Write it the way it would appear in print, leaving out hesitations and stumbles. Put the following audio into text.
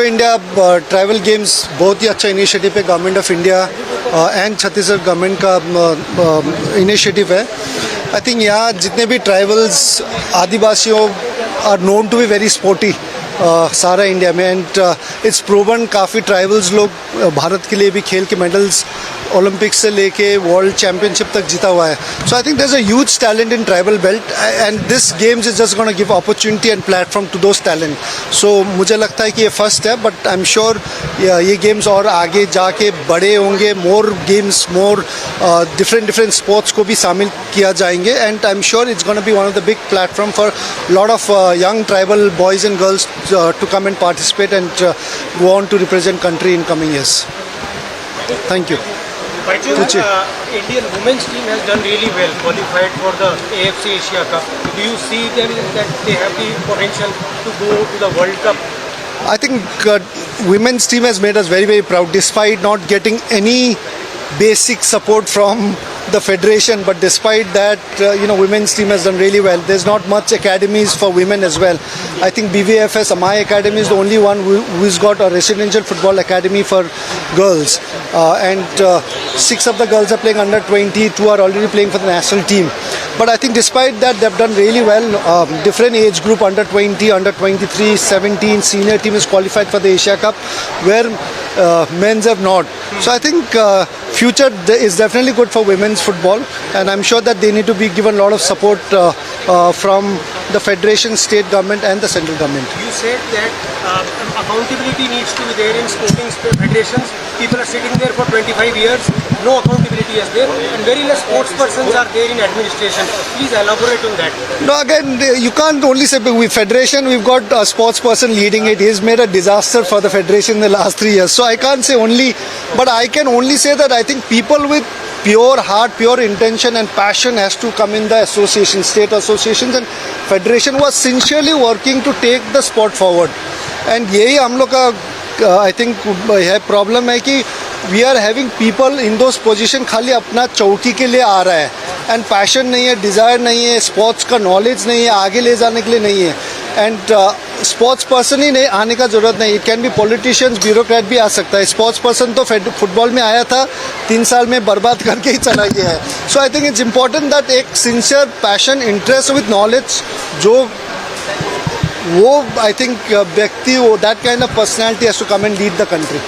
India travel games बहुत ही अच्छा initiative है government of India and Chhattisgarh government का इनिशिएटिव है। आई थिंक यहाँ जितने भी ट्राइबल्स आदिवासियों are known to be very sporty सारा इंडिया में एंड इट्स प्रूवन काफ़ी ट्राइबल्स लोग भारत के लिए भी खेल के मेडल्स ओलंपिक्स से लेके वर्ल्ड चैम्पियनशिप तक जीता हुआ है। So I think there is a huge talent in tribal belt and this games is just gonna give opportunity and platform to those talent. So मुझे लगता है कि ये फर्स्ट है, बट आई एम श्योर ये गेम्स और आगे जाके बड़े होंगे, more games more different sports को भी शामिल किया जाएंगे and I am sure it's gonna be one of the big platform for lot of young tribal boys and girls to come and participate and go on to represent country in coming years. Thank you. Indian women's team has done really well, qualified for the AFC Asia Cup. Do you see them that they have the potential to go to the World Cup? I think women's team has made us very proud despite not getting any basic support from the federation, but despite that women's team has done really well. There's not much academies for women as well. I think BVFS, my academy, is the only one who's got a residential football academy for girls and 6 of the girls are playing under 20, 2 are already playing for the national team. But I think despite that they've done really well. Different age group, under 20, under 23, 17, senior team is qualified for the Asia Cup where men's have not. So I think future is definitely good for women's football and I'm sure that they need to be given a lot of support from the federation, state government and the central government. You said that accountability needs to be there in sporting federations. People are sitting there for 25 years, no accountability is there and very less sports persons are there in administration. Please elaborate on that. No, again, you can't only say we federation, we've got a sports person leading it. He's made a disaster for the federation in the last 3 years. So I can't say only, but I can only say that I think people with pure heart, pure intention and passion has to come in the association, state associations and federation was sincerely working to take the sport forward. And यही हम लोग का I think है problem है कि we are having people in those position खाली अपना चौकी के लिए आ रहा है एंड पैशन नहीं है, डिज़ायर नहीं है, स्पोर्ट्स का नॉलेज नहीं है, आगे ले जाने के लिए नहीं है एंड स्पोर्ट्स पर्सन ही नहीं आने का ज़रूरत नहीं. It can be politicians, bureaucrat भी आ सकता है. स्पोर्ट्स पर्सन तो फुटबॉल में आया था, 3 साल में बर्बाद करके ही चला गया है. So I think it's important that एक sincere passion, interest with knowledge जो वो आई थिंक व्यक्ति वो that kind of personality has to come and lead the country.